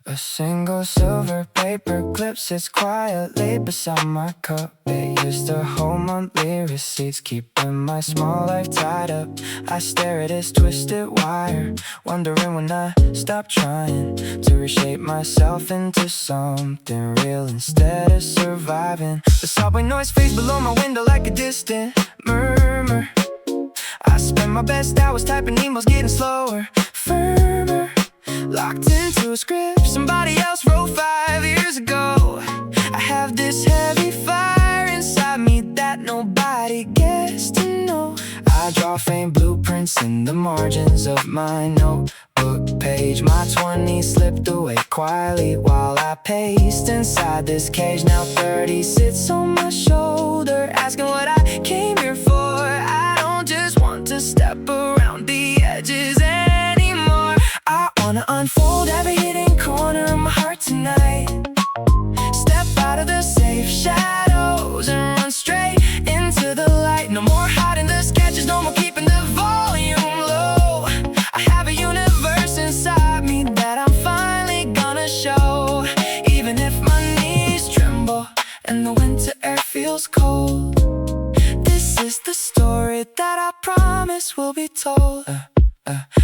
A single silver paper clip sits quietly beside my cup. It used to hold monthly receipts, keeping my small life tied up. I stare at its twisted wire, wondering when I stop trying to reshape myself into something real instead of surviving. The subway noise fades below my window like a distant murmur. I spend my best hours typing emails, getting slower, firmer, locked into a script somebody else wrote 5 years ago. I have this heavy fire inside me that nobody gets to know. I draw faint blueprints in the margins of my notebook page. My 20s slipped away quietly while I paced inside this cage. Now 30 sits on my shoulder, asking what I came here for. I don't just want to step around the edges anymore. I wanna unfold every hidden corner of my heart tonight. Step out of the safe shadows and run straight into the light. No more hiding the sketches, no more keeping the volume low. I have a universe inside me that I'm finally gonna show. Even if my knees tremble and the winter air feels cold, this is the story that I promise will be told.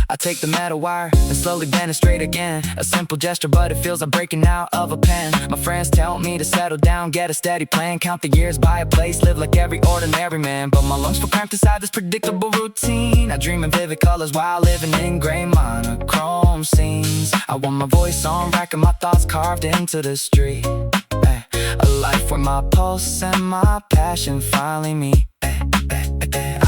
I take the metal wire and slowly bend it straight again. A simple gesture, but it feels like breaking out of a pen. My friends tell me to settle down, get a steady plan, count the years, buy a place, live like every ordinary man. But my lungs feel cramped inside this predictable routine. I dream in vivid colors while living in gray monochrome scenes. I want my voice on record and my thoughts carved into the street. A life where my pulse and my passion finally meet.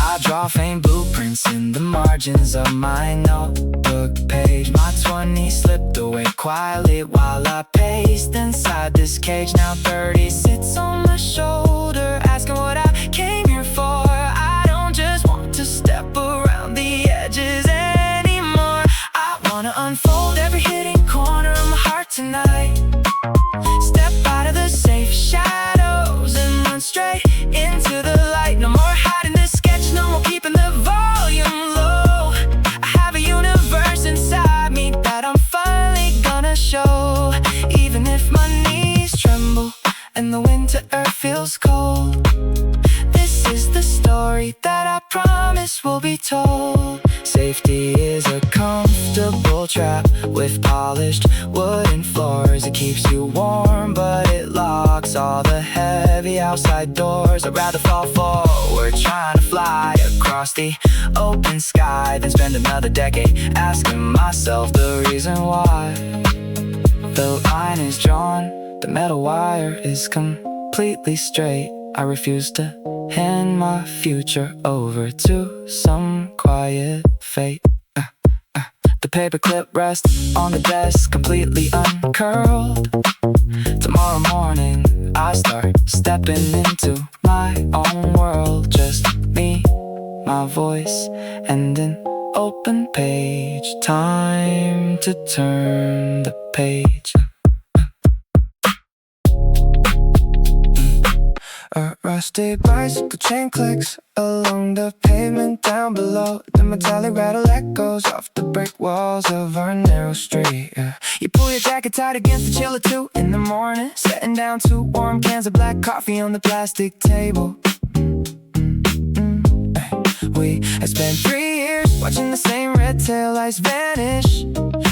I draw faint blueprints in the margins of my notebook page. My 20s slipped away quietly while I paced inside this cage. Now 30 sits on my shoulder, asking what I came here for. I don't just want to step around the edges anymore. I wanna unfold every hidden corner of my heart tonight. Step out of the safe shadows and run straight into the light. No more hiding the sketches, no more keeping the volume low. I have a universe inside me that I'm finally gonna show. Even if my knees tremble and the winter air feels cold, this is the story that I promise will be told. Safety is a comfortable trap with polished wooden floors. It keeps you warm, but it locks all the heavy outside doors. I'd rather fall forward, trying to fly across the open sky, than spend another decade asking myself the reason why. The line is drawn, the metal wire is completely straight. I refuse to hand my future over to some quiet fate. The paperclip rests on the desk, completely uncurled. Tomorrow morning I start stepping into my own world. Just me, my voice, and an open page. Time to turn the page. A rusty bicycle chain clicks along the pavement down below. The metallic rattle echoes off the brick walls of our narrow street. You pull your jacket tight against the chill at 2 in the morning, setting down 2 warm cans of black coffee on the plastic table. We have spent 3 years watching the same red tail lights vanish,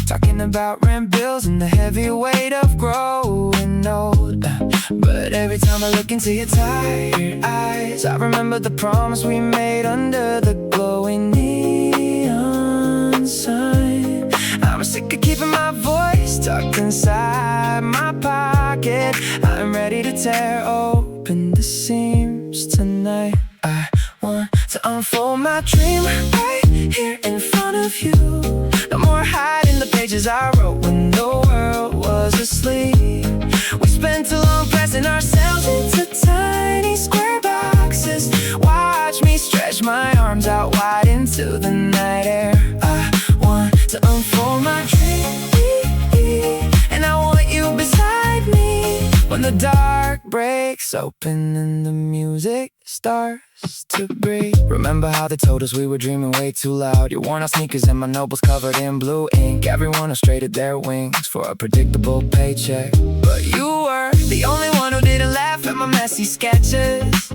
talking about rent bills and the heavy weight of growing old. But every time I look into your tired eyes, I remember the promise we made under the glowing neon sign. I'm sick of keeping my voice tucked inside my pocket. I'm ready to tear open the seams tonight. I want to unfold my dream right here in front of you. No more hiding the pages I wrote when the world was asleep. We spent too long pressing ourselves into tiny square boxes. Watch me stretch my arms out wide into the night air. I want to unfold my dream, and I want you beside me when the dark breaks open and the music starts to breathe. Remember how they told us we were dreaming way too loud? Your worn out sneakers and my nobles covered in blue ink. Everyone illustrated their wings for a predictable paycheck, but you were the only one who didn't laugh at my messy sketches.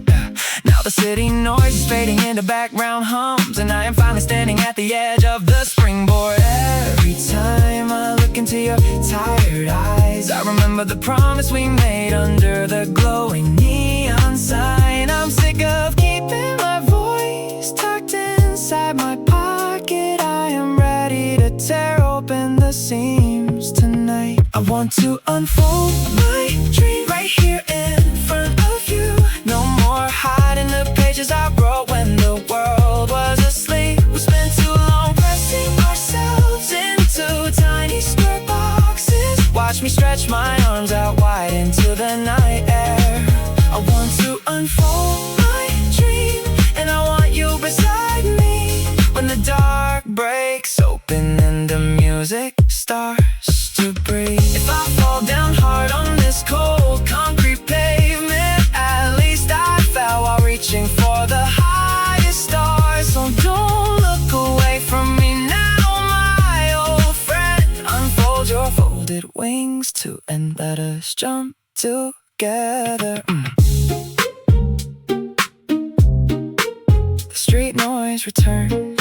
Now the city noise is fading into background hums, and I am finally standing at the edge of the springboard. Every time I look into your tired eyes, I remember the promise we made under the glowing neon sign. I'm sick of keeping my voice tucked inside my pocket. I am ready to tear open the seams tonight. I want to unfold my dream right here in front of you. No more hiding the pages I wrote when the world was asleep. We spent too long pressing ourselves into tiny square boxes. Watch me stretch my arms out wide into the night air. I want to unfold my dream, and I want you beside me when the dark breaks open and the music starts to breathe. If I fall down hard on this cold concrete pavement, at least I fell while reaching for the highest stars. So don't look away from me now, my old friend. Unfold your folded wings too and let us jump together. The street noise returns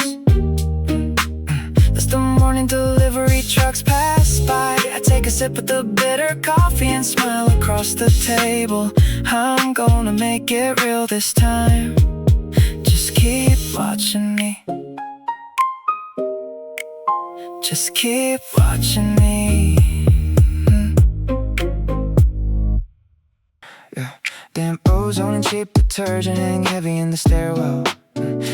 as the morning delivery trucks pass by. I take a sip of the bitter coffee and smile across the table. I'm gonna make it real this time. Just keep watching me. Just keep watching me. Yeah. Damn ozone and cheap detergent hang heavy in the stairwell.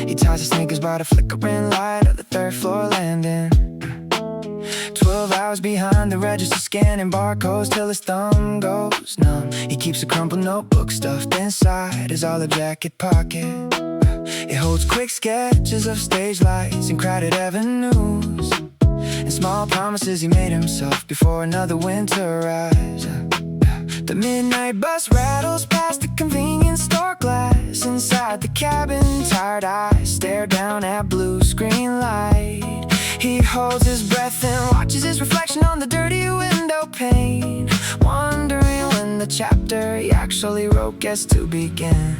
He ties his sneakers by the flickering light of the third floor landing. 12 hours behind the register scanning barcodes till his thumb goes numb. He keeps a crumpled notebook stuffed inside his olive jacket pocket. It holds quick sketches of stage lights and crowded avenues, and small promises he made himself before another winter arrives. The midnight bus rattles past the convenience store glass. Inside the cabin, tired eyes stare down at blue screen light. He holds his breath and watches his reflection on the dirty window pane, wondering when the chapter he actually wrote gets to begin.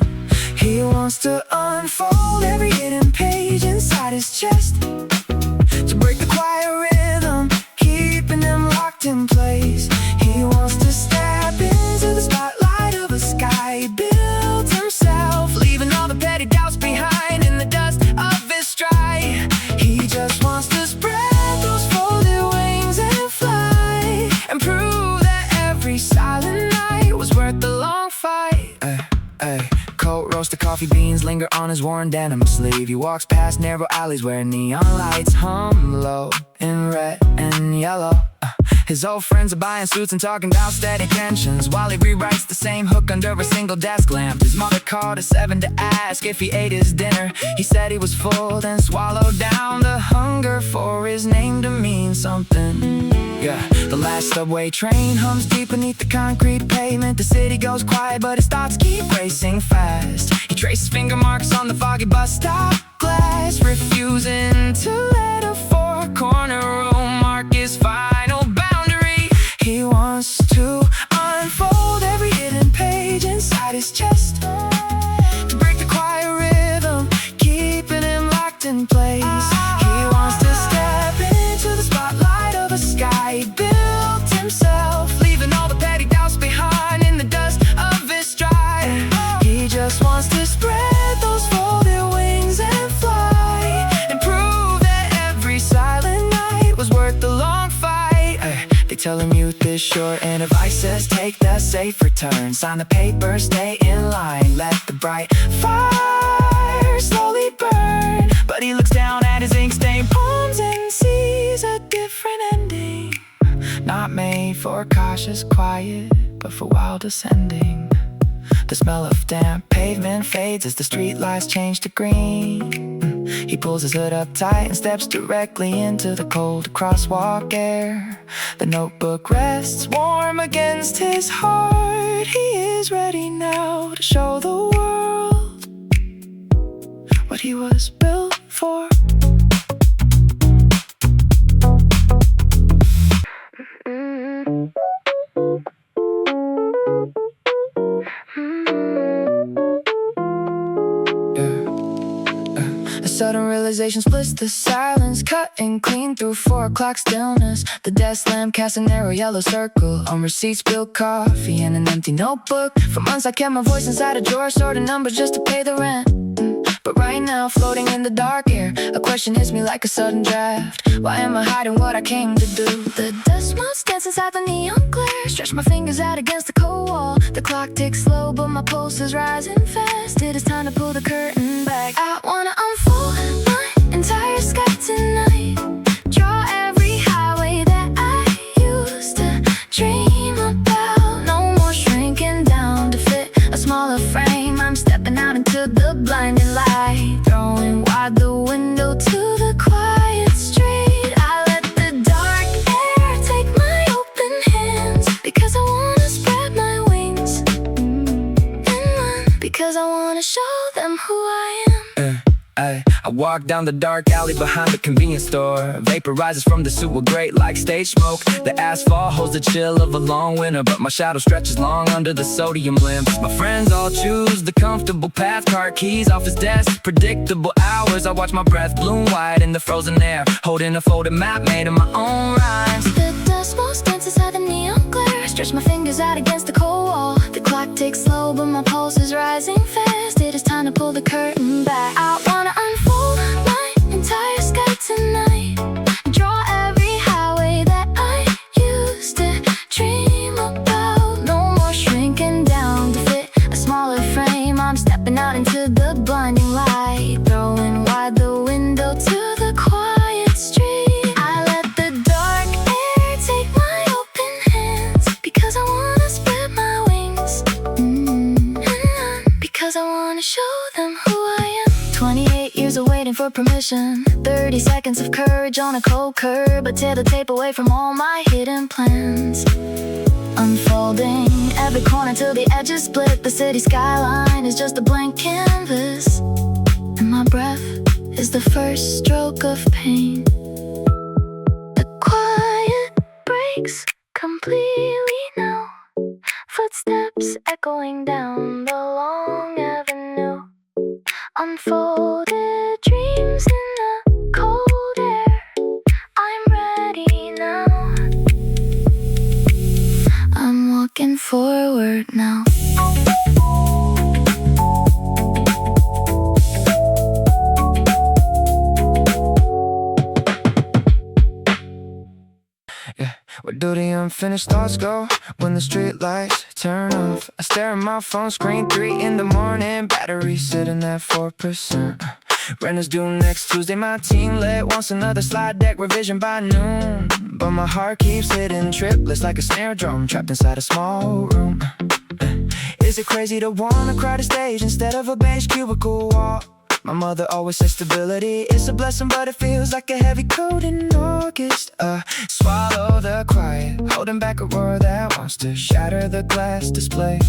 He wants to unfold every hidden page inside his chest, to break the quiet rhythm, keeping them locked in place. He wants to step into the spotlight of a sky built himself, leaving all the petty doubts behind in the dust of his stride. He just wants to spread those folded wings and fly, and prove that every silent night was worth the long fight. Coat, roasted coffee beans linger on his worn denim sleeve. He walks past narrow alleys where neon lights hum low in red and yellow. His old friends are buying suits and talking about steady tensions, while he rewrites the same hook under a single desk lamp. His mother called at 7 to ask if he ate his dinner. He said he was full, then swallowed down the hunger for his name to mean something. Yeah, the last subway train hums deep beneath the concrete pavement. The city goes quiet, but his thoughts keep racing fast. He traces finger marks on the foggy bus stop glass, refusing to let a four-corner room mark his final boundary. He wants to unfold every hidden page inside his chest, to break the quiet rhythm, keeping him locked in place. He wants to step into the spotlight of a sky he built himself, leaving all the petty doubts behind in the dust of his stride. He just wants to spread those folded wings and fly, and prove that every silent night was worth the long fight. They tell him youth is short and advice says take the safer turn. Sign the paper, stay in line, let the bright fire slowly burn. But he looks down at his ink-stained palms and sees a different ending, not made for cautious quiet, but for wild ascending. The smell of damp pavement fades as the street lights change to green. He pulls his hood up tight and steps directly into the cold crosswalk air. The notebook rests warm against his heart. He is ready now to show the world what he was built for. A sudden realization splits the silence, cutting clean through 4 o'clock stillness. The desk lamp casts a narrow yellow circle on receipts, spilled coffee, and an empty notebook. For months I kept my voice inside a drawer, sorting numbers just to pay the rent. But right now, floating in the dark air, a question hits me like a sudden draft. Why am I hiding what I came to do? The dust motes dance inside the neon glare. Stretch my fingers out against the cold wall. The clock ticks slow, but my pulse is rising fast. It is time to pull the curtain back. I wanna unfold my entire sky tonight. Draw every highway that I used to dream about. No more shrinking down to fit a smaller frame. I'm stepping out into the blinding light, throwing wide the window to the quiet street. I let the dark air take my open hands, because I wanna spread my wings and run, because I wanna show them who I am. I walk down the dark alley behind the convenience store. Vapor rises from the sewer grate like stage smoke. The asphalt holds the chill of a long winter, but my shadow stretches long under the sodium lamps. My friends all choose the comfortable path, car keys off his desk. Predictable hours, I watch my breath bloom white in the frozen air, holding a folded map made of my own rhymes. The dust motes dance inside the neon glare. Stretch my fingers out against the cold wall. The clock ticks slow, but my pulse is rising fast. It is time to pull the curtain back. I wanna unfold my entire sky tonight. Draw every highway that I used to dream about. No more shrinking down to fit a smaller frame. I'm stepping out into the blinding light, throwing wide the window to the quiet street. I let the dark air take my open hands, because I wanna spread my wings and run, because I wanna show them who I am. 28 years of waiting for permission, 30 seconds of courage on a cold curb. I tear the tape away from all my hidden plans, unfolding every corner till the edges split. The city skyline is just a blank canvas, and my breath is the first stroke of pain. The quiet breaks completely now, footsteps echoing down the long avenue. Unfolded dreams in the cold air. I'm ready now. I'm walking forward now. Where do the unfinished thoughts go when the street lights turn off? I stare at my phone screen, 3 in the morning, battery sitting at 4%. Rent is due next Tuesday, my team lit wants another slide deck revision by noon. But my heart keeps hitting triplets like a snare drum, trapped inside a small room. Is it crazy to want a crowded stage instead of a beige cubicle wall? My mother always says stability is a blessing, but it feels like a heavy coat in August. Swallow the quiet, holding back a roar that wants to shatter the glass display.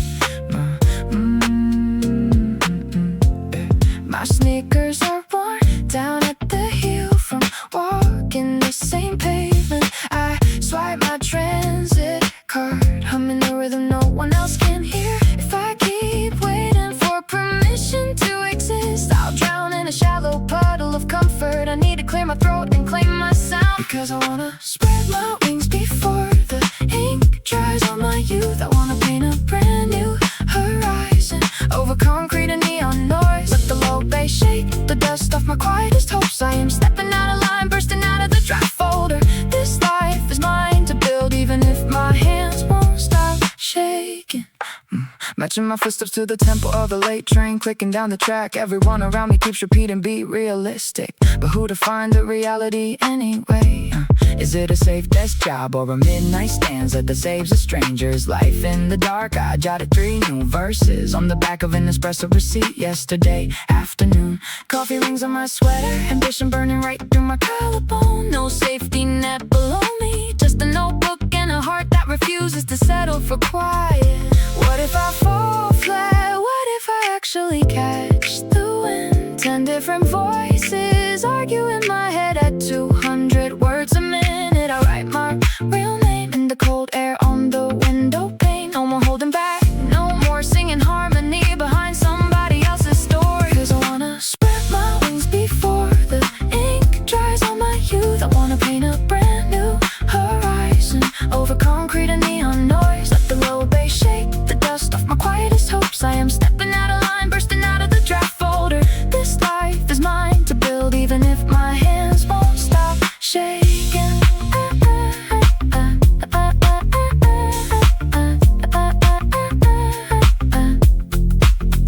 My sneakers are worn down at the heel from walking the same pavement. I swipe my transit card, humming the rhythm no one else can hear. If I keep waiting for permission to exist, I'll drown in a shallow puddle of comfort. I need to clear my throat and claim my sound, because I wanna spread my wings before the ink dries on my youth. I wanna paint a brand new horizon over concrete and neon noise. Let the low bass shake the dust off my quietest hopes. I am stepping out of line, bursting out of the draft folder. This life is mine to build, even if my hands won't stop shaking. My matching my footsteps to the tempo of the late train, clicking down the track. Everyone around me keeps repeating, be realistic. But who defined the reality anyway? Is it a safe desk job or a midnight stanza that saves a stranger's life in the dark? I jotted 3 new verses on the back of an espresso receipt yesterday afternoon. Coffee rings on my sweater, ambition burning right through my collarbone. No safety net below me, just a notebook and a heart that refuses to settle for quiet. What if I fall flat? What if I actually catch the wind? 10 different voices argue in my head at 200 words a minute. I write my real name in the cold air on the window pane. No more holding back, no more singing harmony behind somebody else's story. 'Cause I wanna spread my wings before the ink dries on my youth. I wanna paint a brand new horizon over concrete and neon noise. Let the low bass shake the dust off my quietest hopes. I am stepping out of line, bursting out of the draft folder. This life is mine to build, even if my hands won't stop shaking.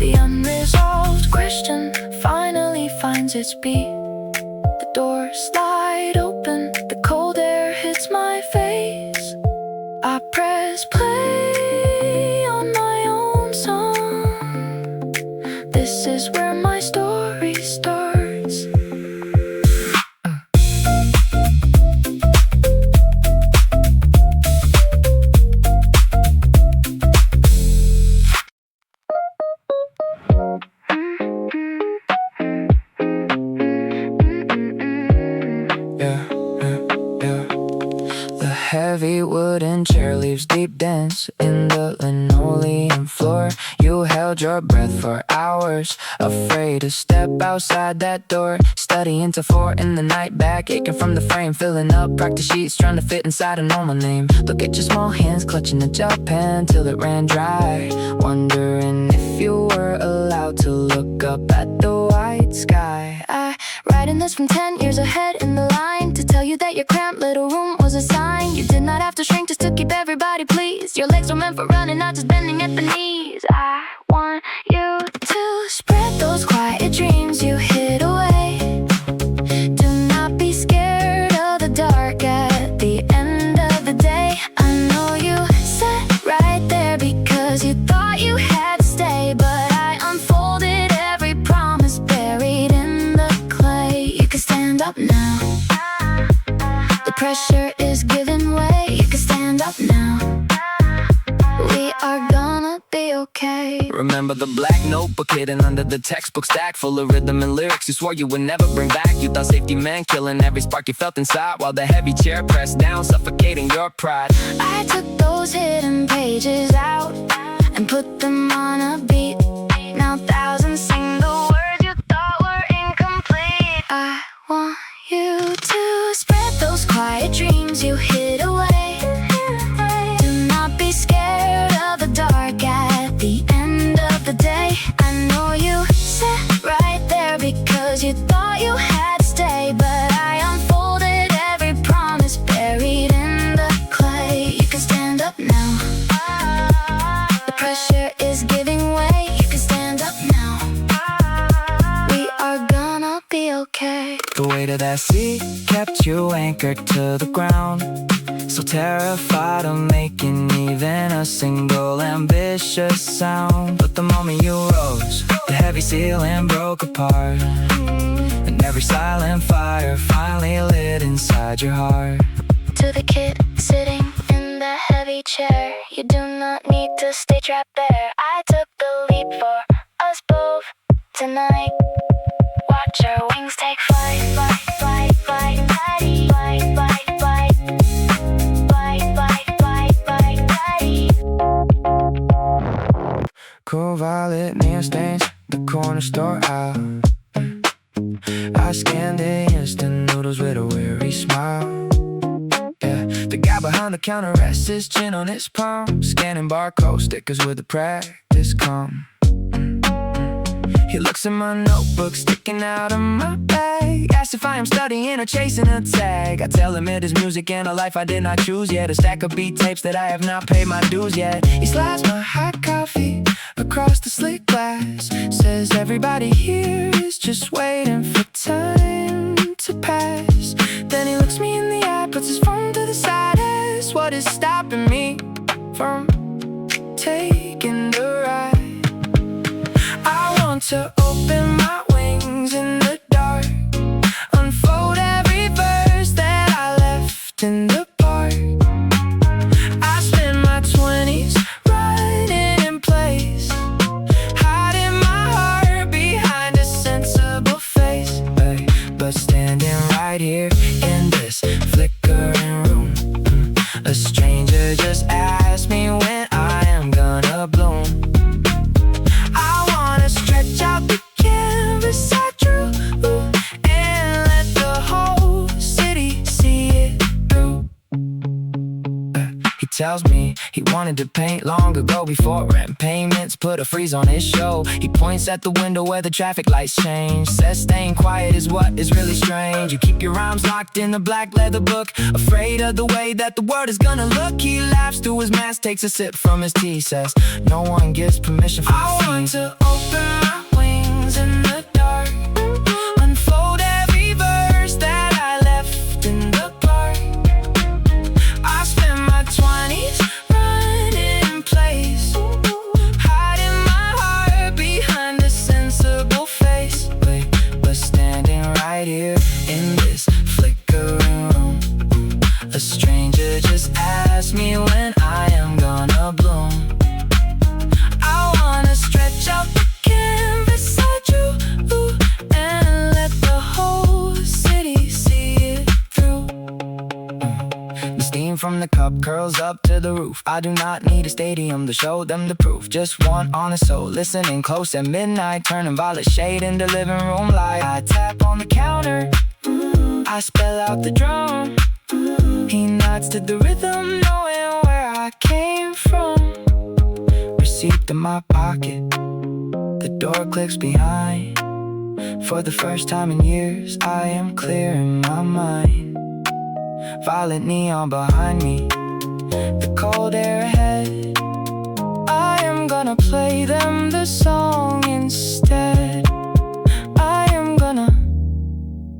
The unresolved question finally finds its beat. The doors slide open, the cold air hits my face. I press play on my own song. This is where my story starts. Heavy wooden chair leaves deep dents in the linoleum floor. You held your breath for hours, afraid to step outside that door. Studying till 4 in the night, back aching from the frame, filling up practice sheets, trying to fit inside a normal name. Look at your small hands clutching the gel pen till it ran dry, wondering if you were allowed to look up at the white sky. I writing this from 10 years ahead in the line to tell you that your cramped little room was a sign. You did not have to shrink just to keep everybody pleased. Your legs were meant for running, not just bending at the knees. I want you to spread those quiet dreams you hid away. Do not be scared of the dark at the end of the day. I know you sat right there because you thought you had to stay, but I unfolded every promise buried in the clay. You can stand up now. The pressure is giving way. You can stand up now. We are gonna be okay. Remember the black notebook hidden under the textbook stack, full of rhythm and lyrics you swore you would never bring back. You thought safety meant killing every spark you felt inside, while the heavy chair pressed down, suffocating your pride. I took those hidden pages out and put them on a beat. Now thousands sing the words you thought were incomplete. I want you to spread those quiet dreams you hid away. Do not be scared of the dark at the end of the day. I know you sat right there because you thought you had to stay, but I unfolded every promise buried in the clay. You can stand up now. The pressure is giving way. You can stand up now. We are gonna be okay. The weight of that sea kept you anchored to the ground, so terrified of making even a single ambitious sound. But the moment you rose, the heavy ceiling broke apart, and every silent fire finally lit inside your heart. To the kid sitting in the heavy chair, you do not need to stay trapped there. I took the leap for us both tonight. Watch our wings take flight, flight, flight, flight, flight, flight, flight, flight, flight, flight, flight, flight. Cool violet neon stains the corner store out. I scanned the instant noodles with a weary smile. Yeah, the guy behind the counter rests his chin on his palm, scanning barcode stickers with a practice calm. He looks at my notebook sticking out of my bag, asks if I am studying or chasing a tag. I tell him it is music and a life I did not choose yet, a stack of beat tapes that I have not paid my dues yet. He slides my hot coffee across the slick glass, says everybody here is just waiting for time to pass. Then he looks me in the eye, puts his phone to the side, asks what is stopping me from taking the ride. I want to open my wings in the dark, unfold every verse that I left in the park. I spent my 20s running in place, hiding my heart behind a sensible face. But standing right here in this flickering room, a stranger just asked me when I am gonna bloom. I wanna stretch out the canvas I drew and let the whole city see it through. He tells me he wanted to paint long ago, before rent payments put a freeze on his show. He points at the window where the traffic lights change, says staying quiet is what is really strange. You keep your rhymes locked in the black leather book, afraid of the way that the world is gonna look. He laughs through his mask, takes a sip from his tea, says no one gives permission for I want to open my wings in the dark, unfold every verse that I left in the park. I spent my 20s running in place, hiding my heart behind a sensible face. But standing right here in this flickering room, a stranger just asked me when I am gonna bloom. I wanna stretch out the canvas I drew and let the whole city see it through. The steam from the cup curls up to the roof. I do not need a stadium to show them the proof, just one honest soul listening close at midnight, turning violet shade into living room light. I tap on the counter, I spell out the drum. He nods to the rhythm, knowing where I came from. Receipt in my pocket, the door clicks behind. For the first time in years, I am clear in my mind. Violet neon behind me, the cold air ahead. I am gonna play them the song instead. I am gonna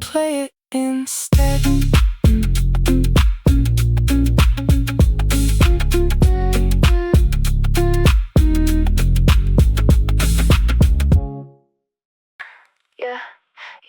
play it instead.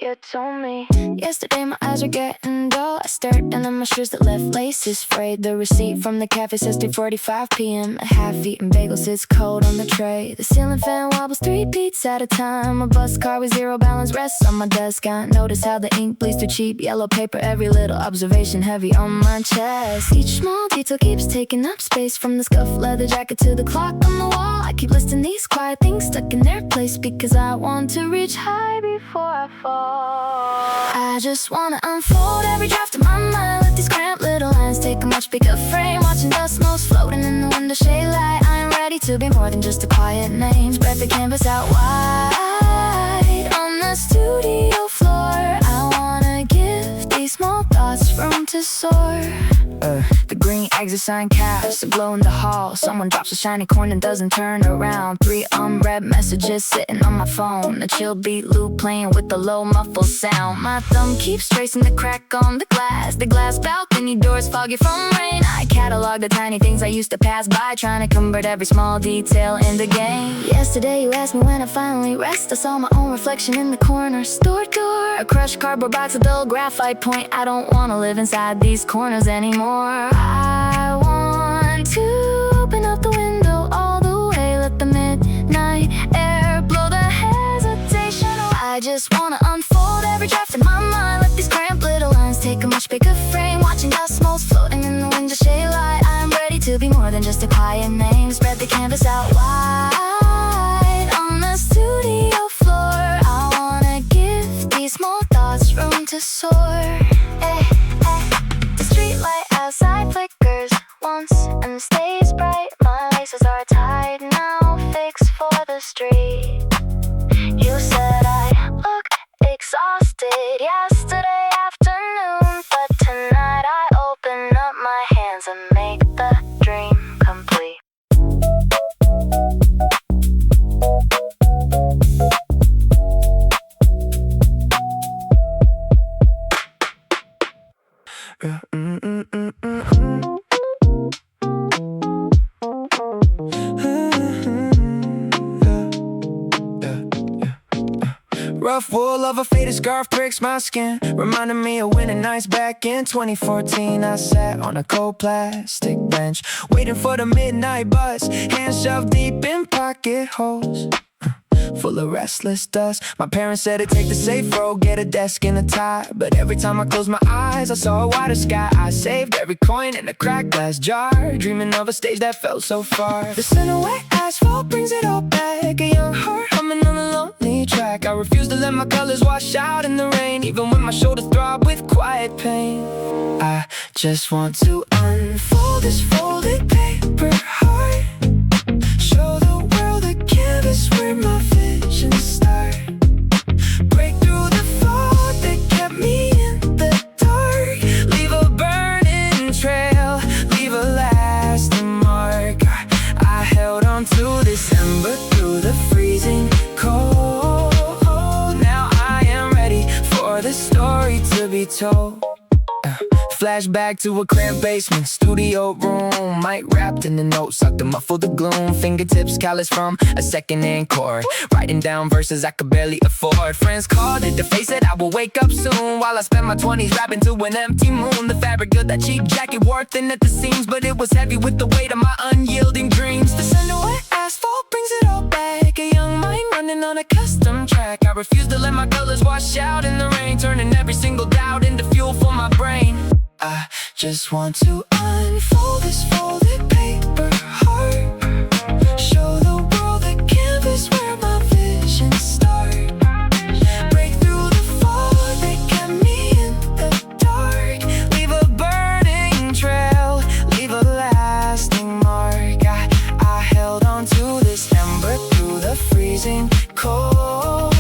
You told me yesterday my eyes are getting dull. I stared down at my shoes that left laces frayed. The receipt from the cafe says 3:45 p.m. A half-eaten bagel sits cold on the tray. The ceiling fan wobbles 3 beats at a time. A bus car with zero balance rests on my desk. I notice how the ink bleeds through cheap yellow paper. Every little observation heavy on my chest. Each small detail keeps taking up space, from the scuffed leather jacket to the clock on the wall. I keep listing these quiet things stuck in their place, because I want to reach high before I fall. I just wanna unfold every draft of my mind, let these cramped little lines take a much bigger frame. Watching dust motes floating in the window shade light. I am ready to be more than just a quiet name. Spread the canvas out wide on the studio floor. I wanna give these small thoughts room to soar. The green exit sign casts a glow in the hall. Someone drops a shiny coin and doesn't turn around. 3 unread messages sitting on my phone. A chill beat loop playing with the low muffled sound. My thumb keeps tracing the crack on the glass balcony doors foggy from rain. I catalog the tiny things I used to pass by, trying to convert every small detail into gain. Yesterday you asked me when I finally rest. I saw my own reflection in the corner store door. A crushed cardboard box, a dull graphite point. I don't wanna live inside these corners anymore. I want to open up the window all the way, let the midnight air blow the hesitation away. I just wanna unfold every draft in my mind, let these cramped little lines take a much bigger frame. Watching dust motes floating in the window shade light. I'm ready to be more than just a quiet name. Spread the canvas out wide on the studio floor. I wanna give these small thoughts room to soar. The streetlight outside flickers once and stays bright. My laces are tied now, fixed for the street. You said rough wool of a faded scarf breaks my skin, reminding me of winter nights back in 2014. I sat on a cold plastic bench, waiting for the midnight bus, hands shoved deep in pocket holes, full of restless dust. My parents said to take the safe road, get a desk and a tie, but every time I closed my eyes I saw a wider sky. I saved every coin in a cracked glass jar, dreaming of a stage that felt so far. The scent of wet asphalt brings it all back, a young heart humming on a lonely track. I refuse to let my colors wash out in the rain, even when my shoulders throb with quiet pain. I just want to unfold this folded paper heart, show the world a canvas where my visions start, break through the fog that kept me in the dark, leave a burning trail, leave a lasting mark. I held on to this ember through the freezing cold. Now I am ready for the story to be told. Flashback to a cramped basement studio room, mic wrapped in the notes, sucked to muffle the gloom. Fingertips callous from a second-hand chord, writing down verses I could barely afford. Friends called it to face it, I will wake up soon, while I spent my 20s rapping to an empty moon. The fabric of that cheap jacket wore thin at the seams, but it was heavy with the weight of my unyielding dreams. The scent of wet asphalt brings it all back, a young mind running on a custom track. I refuse to let my colors wash out in the rain, turning every single doubt into fuel for my brain. I just want to unfold this folded paper heart, show the world a canvas where my visions start, break through the fog that kept me in the dark, leave a burning trail, leave a lasting mark. I held on to this ember through the freezing cold.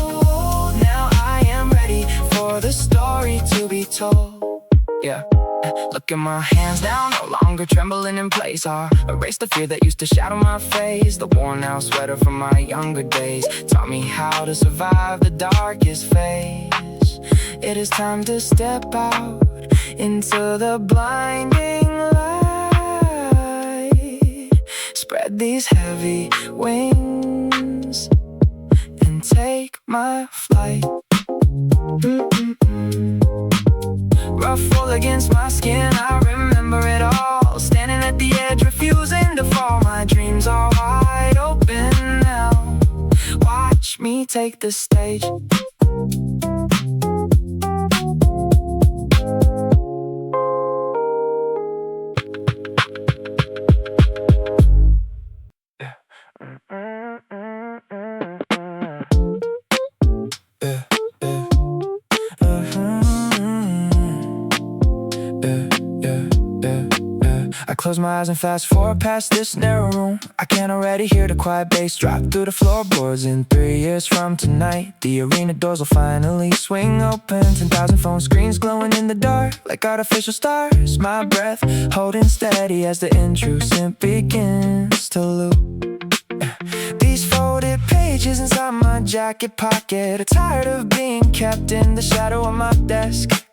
Now I am ready for the story to be told. Yeah. Look at my hands down, no longer trembling in place. Erase the fear that used to shadow my face. The worn out sweater from my younger days taught me how to survive the darkest phase. It is time to step out into the blinding light, spread these heavy wings and take my flight. Rough wool against my skin, I remember it all, standing at the edge, refusing to fall. My dreams are wide open now, watch me take the stage. I close my eyes and fast forward past this narrow room. I can already hear the quiet bass drop through the floorboards. In 3 years from tonight, the arena doors will finally swing open. 10,000 phone screens glowing in the dark like artificial stars. My breath holding steady as the intrusive begins to loop. These folded pages inside my jacket pocket are tired of being kept in the shadow of my desk.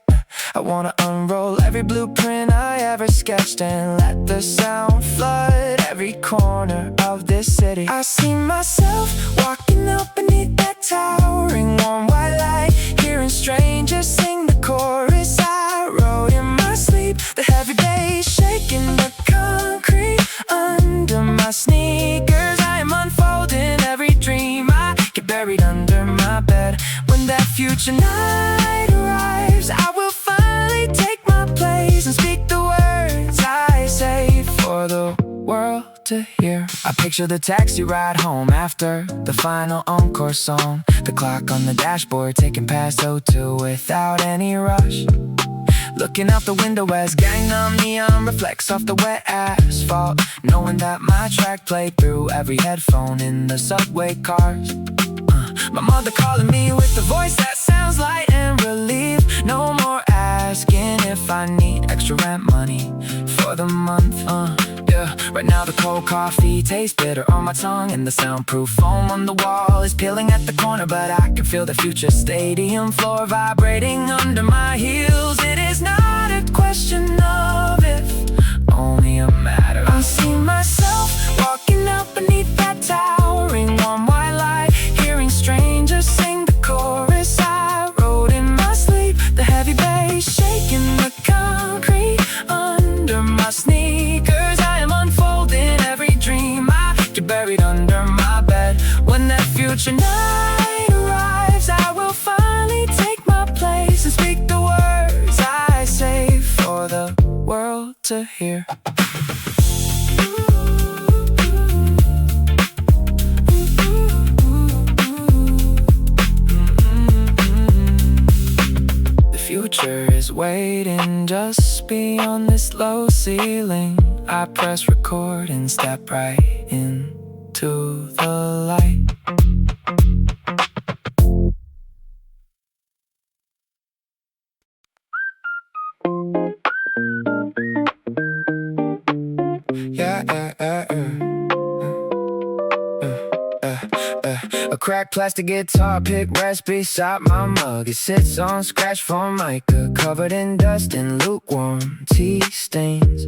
I wanna unroll every blueprint I ever sketched and let the sound flood every corner of this city. I see myself walking out beneath that towering warm white light, hearing strangers sing the chorus I wrote in my sleep. The heavy bass shaking the concrete under my sneakers. I am unfolding every dream I get buried under my bed. When that future night arrives, I will finally take my place and speak the words I say for the world to hear. I picture the taxi ride home after the final encore song, the clock on the dashboard ticking past 02 without any rush. Looking out the window as Gangnam Neon reflects off the wet asphalt, knowing that my track played through every headphone in the subway cars. My mother calling me with the voice that sounds light and relief. No more asking if I need extra rent money for the month. Yeah. Right now the cold coffee tastes bitter on my tongue, and the soundproof foam on the wall is peeling at the corner. But I can feel the future stadium floor vibrating under my heels. It is not a question of if, only a matter of I see myself walking out beneath that towering warm white light, hearing strangers sing the chorus to hear. The future is waiting just beyond this low ceiling. I press record and step right into the light. A cracked plastic guitar pick rests beside my mug. It sits on scratch formica, covered in dust and lukewarm tea stains.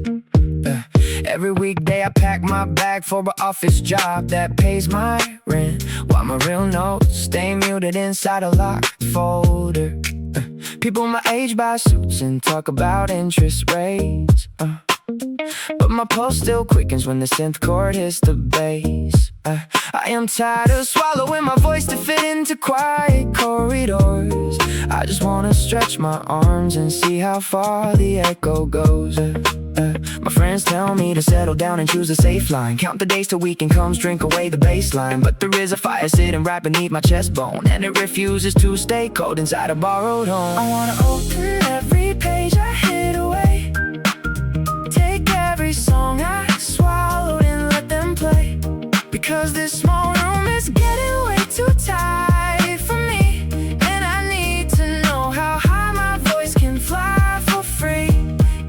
Every weekday I pack my bag for an office job that pays my rent, while my real notes stay muted inside a locked folder. People my age buy suits and talk about interest rates, but my pulse still quickens when the synth chord hits the bass. I am tired of swallowing my voice to fit into quiet corridors. I just wanna stretch my arms and see how far the echo goes. My friends tell me to settle down and choose a safe line. Count the days till weekend comes, drink away the baseline. But there is a fire sitting right beneath my chest bone, and it refuses to stay cold inside a borrowed home. I wanna open every page I hid away, take every song I swallowed and let them play. Because this small room is getting way too tight for me, and I need to know how high my voice can fly for free.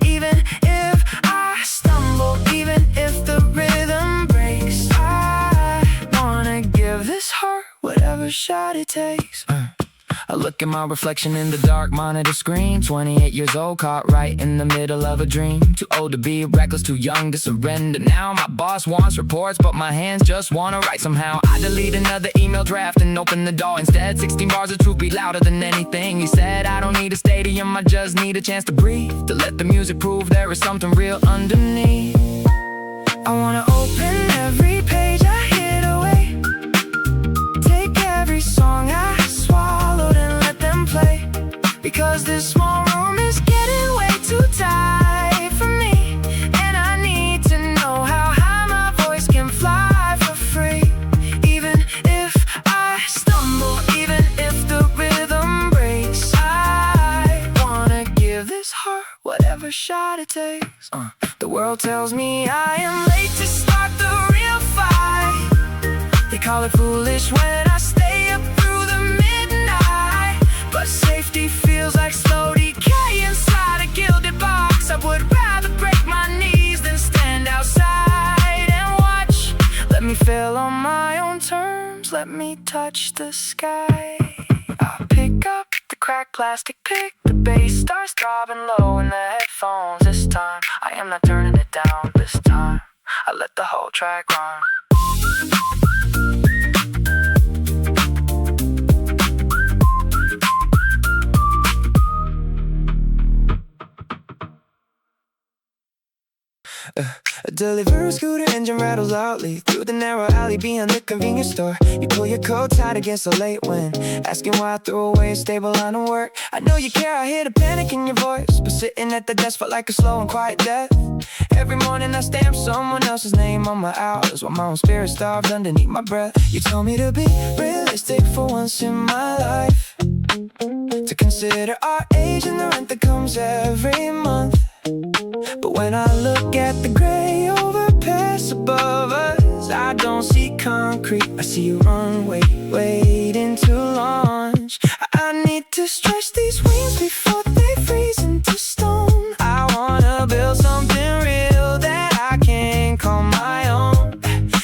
Even if I stumble, even if the rhythm breaks, I wanna give this heart whatever shot it takes. I look at my reflection in the dark monitor screen. 28 years old, caught right in the middle of a dream. Too old to be reckless, too young to surrender. Now my boss wants reports, but my hands just wanna write somehow. I delete another email draft and open the door instead. 16 bars of truth be louder than anything he said. I don't need a stadium, I just need a chance to breathe, to let the music prove there is something real underneath. I wanna open every page I hid away, take every song I swallowed and let them play. Because this small room is getting way too tight for me, and I need to know how high my voice can fly for free. Even if I stumble, even if the rhythm breaks, I wanna give this heart whatever shot it takes. The world tells me I am late to start the real fight. They call it foolish when I stay up through the midnight, but safety feels like slow decay inside a gilded box. I would rather break my knees than stand outside and watch. Let me fail on my own terms, let me touch the sky. I'll pick up the cracked plastic pick, the bass starts throbbing low in the headphones. This time, I am not turning it down. This time, I let the whole track run. A delivery scooter engine rattles loudly through the narrow alley behind the convenience store. You pull your coat tight against the late wind, asking why I threw away a stable line of work. I know you care, I hear the panic in your voice, but sitting at the desk felt like a slow and quiet death. Every morning I stamp someone else's name on my hours, while my own spirit starved underneath my breath. You told me to be realistic for once in my life, to consider our age and the rent that comes every month. But when I look at the gray overpass above us, I don't see concrete, I see a runway waiting to launch. I need to stretch these wings before they freeze into stone. I wanna build something real that I can call my own.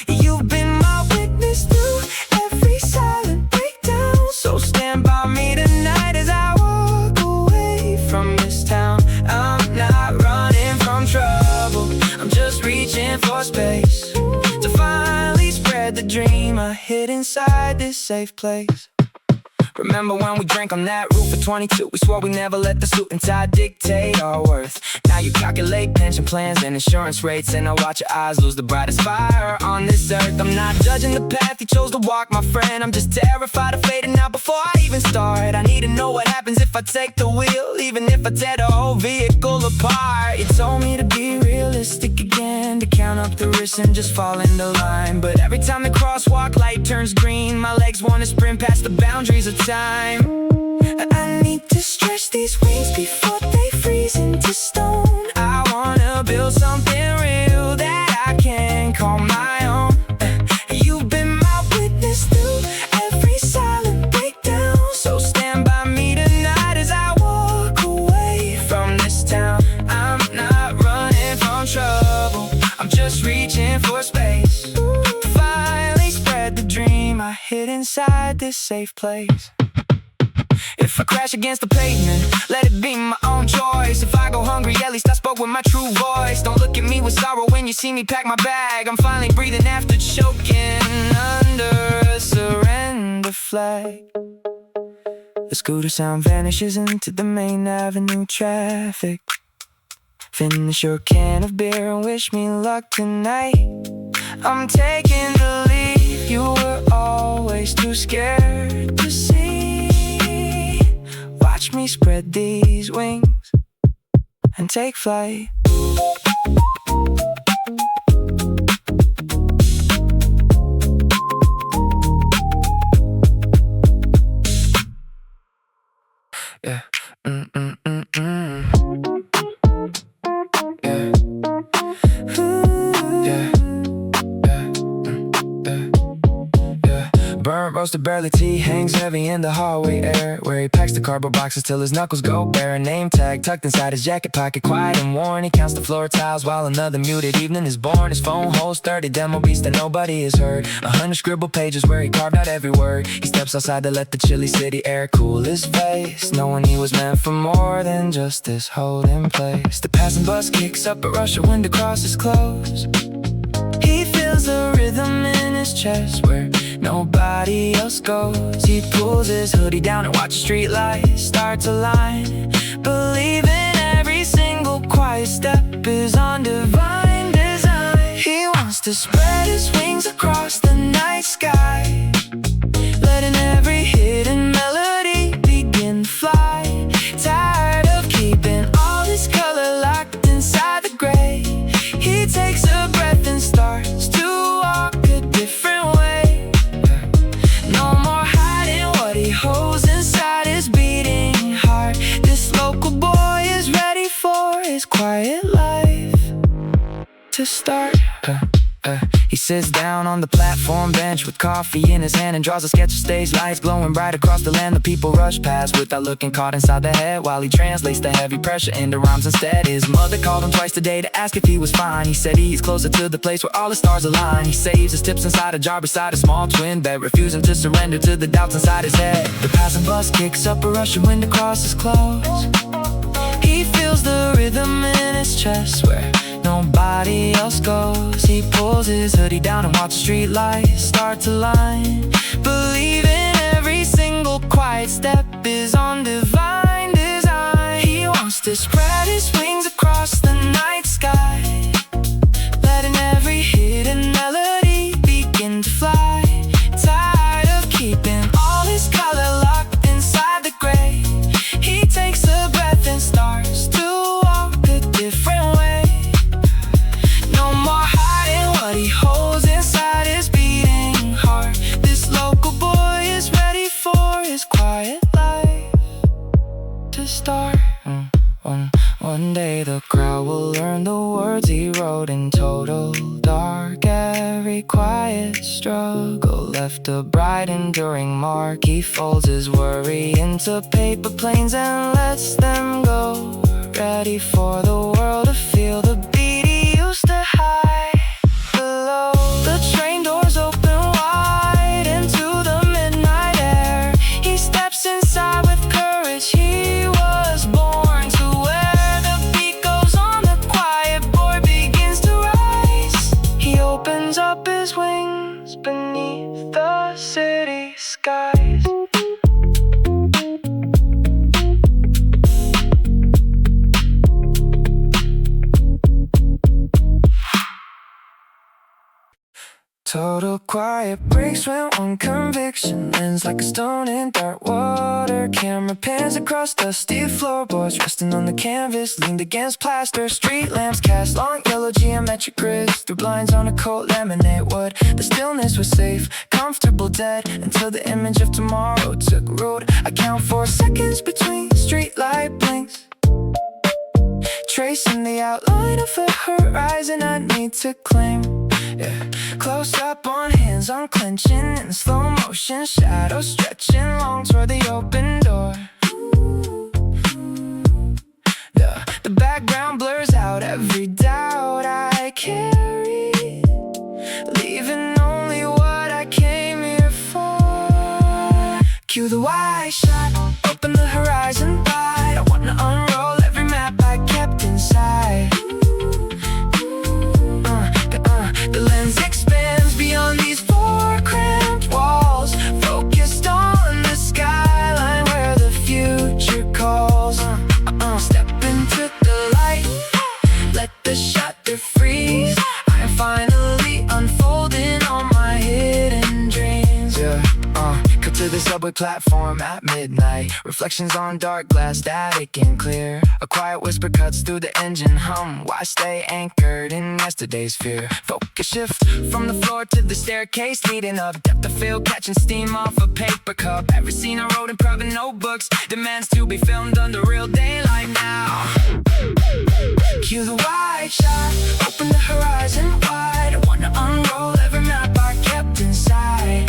You've been my witness through every silent breakdown, so stand by me tonight as I walk away from this town. I'm not running from trouble, I'm just reaching for space, to finally spread the dream I hid inside this safe place. Remember when we drank on that roof at 22? We swore we never let the suit and tie dictate our worth. Now you calculate pension plans and insurance rates, and I watch your eyes lose the brightest fire on this earth. I'm not judging the path you chose to walk, my friend. I'm just terrified of fading out before I even start. I need to know what happens if I take the wheel, even if I tear the whole vehicle apart. You told me to be realistic again, to count up the risks and just fall into line. But every time the crosswalk light turns green, my legs want to sprint past the boundaries of time. I need to stretch these wings before they freeze into stone. I wanna build something real that I can call my own. You've been my witness through every silent breakdown, so stand by me tonight as I walk away from this town. I'm not running from trouble, I'm just reaching for space. Finally spread the dream I hid inside this safe place. If I crash against the pavement, let it be my own choice. If I go hungry, at least I spoke with my true voice. Don't look at me with sorrow when you see me pack my bag. I'm finally breathing after choking under a surrender flag. The scooter sound vanishes into the main avenue traffic. Finish your can of beer and wish me luck tonight. I'm taking the lead, you were always too scared to see. Watch me spread these wings and take flight. Yeah. Burnt roasted barley tea hangs heavy in the hallway air, where he packs the cardboard boxes till his knuckles go bare. A name tag tucked inside his jacket pocket, quiet and worn. He counts the floor tiles while another muted evening is born. His phone holds 30 demo beats that nobody has heard, 100 scribbled pages where he carved out every word. He steps outside to let the chilly city air cool his face, knowing he was meant for more than just this holding place. The passing bus kicks up a rush of wind across his clothes. He feels the rhythm in his chest where nobody else goes. He pulls his hoodie down and watches street lights start to line, believing every single quiet step is on divine design. He wants to spread his wings across the night sky, letting every hidden melody begin to fly. Tired of keeping all this color locked inside the gray, he takes a breath and starts to walk a different way. No more hiding what he holds inside his beating heart. This local boy is ready for his quiet life to start. He sits down on the platform bench with coffee in his hand and draws a sketch of stage lights glowing bright across the land. The people rush past without looking, caught inside the head while he translates the heavy pressure into rhymes instead. His mother called him twice today to ask if he was fine. He said he's closer to the place where all the stars align. He saves his tips inside a jar beside a small twin bed, refusing to surrender to the doubts inside his head. The passing bus kicks up a rush of wind across his clothes. He feels the rhythm in his chest where nobody else goes. He pulls his hoodie down and watches street lights start to line, believing every single quiet step is on divine design. He wants to spread his wings across the night sky, letting every hidden melody begin to fly. Tired of keeping all his color locked inside the gray, he takes a breath and starts to walk a different way. No more hiding what he holds inside his beating heart. This local boy is ready for his quiet life to start. One day the crowd will learn the words he wrote in total dark. Every quiet struggle left a bright enduring mark. He folds his worry into paper planes and lets them go, ready for the world to feel the beat he used to hide below. The train doors open wide into the midnight air. He steps inside with courage. He was born to where the beat goes on. The quiet boy begins to rise. He opens up his wings beneath the city skies. Total quiet breaks when one conviction ends like a stone in dark water. Camera pans across dusty floorboards, resting on the canvas, leaned against plaster. Street lamps cast long yellow geometric grids through blinds on a cold laminate wood. The stillness was safe, comfortable dead, until the image of tomorrow took root. I count 4 seconds between streetlight blinks, tracing the outline of a horizon I need to claim. Yeah. Close up on hands unclenching in slow motion, shadows stretching long toward the open door. Yeah. The background blurs out every doubt I carry, leaving only what I came here for. Cue the wide shot, open the horizon wide. I wanna unroll every map I kept inside. The lens expands beyond these 4 cramped walls, focused on the skyline where the future calls. Step into the light, let the shutter freeze. I am finally unfolding all my hidden dreams. Yeah, come to the subway platform at midnight. Reflections on dark glass, static and clear. A quiet whisper cuts through the engine hum. Why stay anchored in yesterday's fear? Focus shift from the floor to the staircase leading up. Depth of field, catching steam off a paper cup. Every scene I wrote in private notebooks demands to be filmed under real daylight now. Cue the wide shot, open the horizon wide. I wanna unroll every map I kept inside.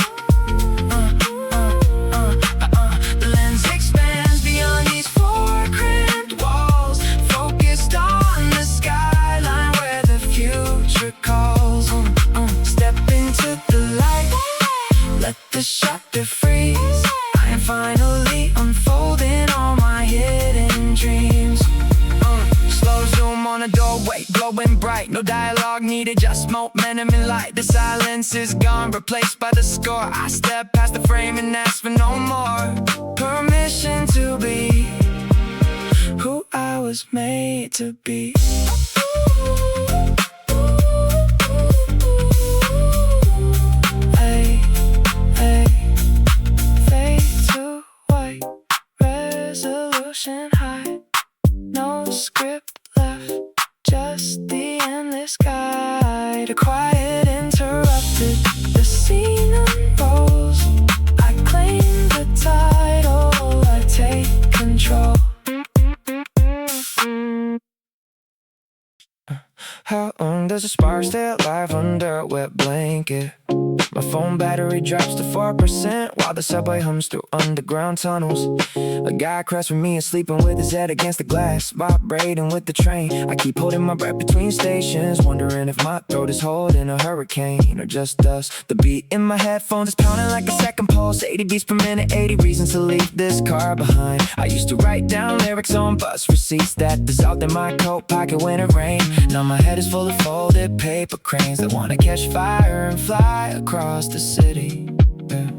The lens expands beyond these 4 cramped walls, focused on the skyline where the future calls. Step into the light, let the shutter freeze. I am finally unfolding all my hidden dreams. Slow zoom on a doorway, glowing bright. No dialogue needed, just momentum and light. The silence is gone, replaced by the score. I step past the frame and ask for no more. Permission to be who I was made to be. Hey, hey, fade to white, resolution high. No script left, just the endless guide. A quiet interrupted, the scene unfolds. I claim the title, I take control. How long does a spark stay alive under a wet blanket? My phone battery drops to 4% while the subway hums through underground tunnels. A guy across from me is sleeping with his head against the glass, vibrating with the train. I keep holding my breath between stations, wondering if my throat is holding a hurricane or just dust. The beat in my headphones is pounding like a second pulse, 80 beats per minute, 80 reasons to leave this car behind. I used to write down lyrics on bus receipts that dissolved in my coat pocket when it rained. Now my head is full of folded paper cranes that wanna catch fire and fly across the city. Yeah.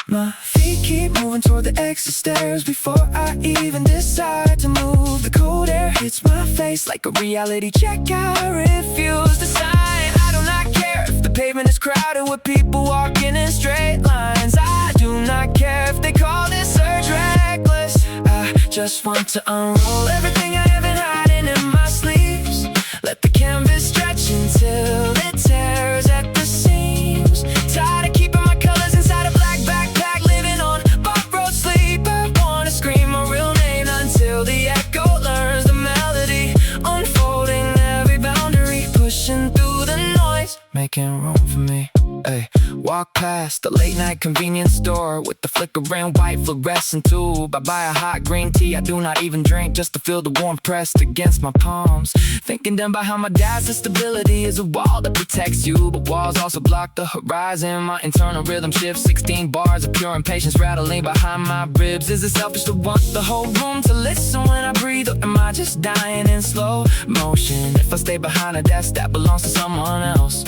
My feet keep moving toward the exit stairs before I even decide to move. The cold air hits my face like a reality check. I refuse to sign. I do not care if the pavement is crowded with people walking in straight lines. I do not care if they call this surge reckless. I just want to unroll everything I have been hiding in my sleeves. Let the canvas stretch until it tears at the seams. Tired of keeping my colors inside a black backpack, living on borrowed sleep. I wanna scream my real name until the echo learns the melody. Unfolding every boundary, pushing through the noise, making room for me. Ay, walk past the late night convenience store with the flickering white fluorescent tube. I buy a hot green tea I do not even drink, just to feel the warmth pressed against my palms. Thinking then about how my dad's instability is a wall that protects you, but walls also block the horizon. My internal rhythm shifts, 16 bars of pure impatience rattling behind my ribs. Is it selfish to want the whole room to listen when I breathe, or am I just dying in slow motion? If I stay behind a desk that belongs to someone else,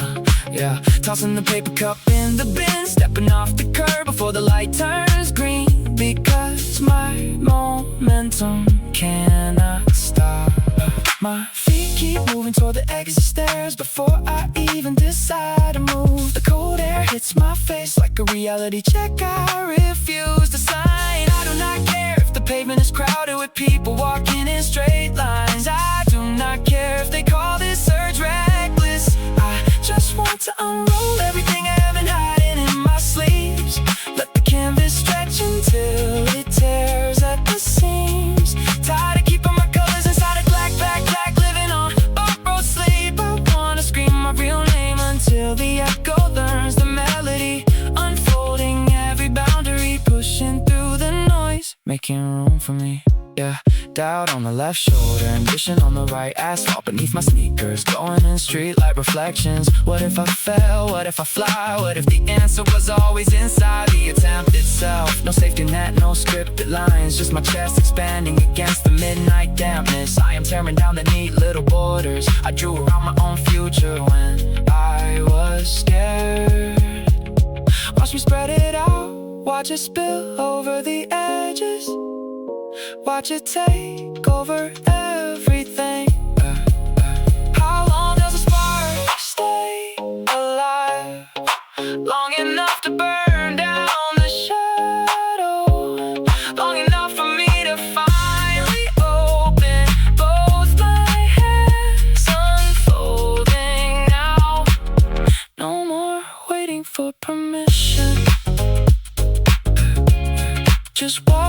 yeah, tossing the paper cup in the bin, stepping off the curb before the light turns green. Because my momentum cannot stop. My feet keep moving toward the exit stairs before I even decide to move. The cold face like a reality check. I refuse to sign. I do not care if the pavement is crowded with people walking in straight lines. I do not care if they call this surge reckless. I just want to unroll everything I have been hiding in my sleeves. Let the canvas stretch until it tears at the seams. Tired of keeping my colors inside a black, living on borrowed sleep. I wanna scream my real name until the echo learns the melody, unfolding every boundary, pushing through the noise, making room for me. Yeah, doubt on the left shoulder, ambition on the right, asphalt beneath my sneakers, glowing in streetlight reflections. What if I fell? What if I fly? What if the answer was always inside the attempt itself? No safety net, no scripted lines, just my chest expanding against the midnight dampness. I am tearing down the neat little borders I drew around my own future when I was scared. Watch me spread it out, watch it spill over the edges, watch it take over everything. How long does a spark stay alive? Long enough to burn down the shadow, long enough for me to finally open both my hands, unfolding now. No more waiting for permission, just walk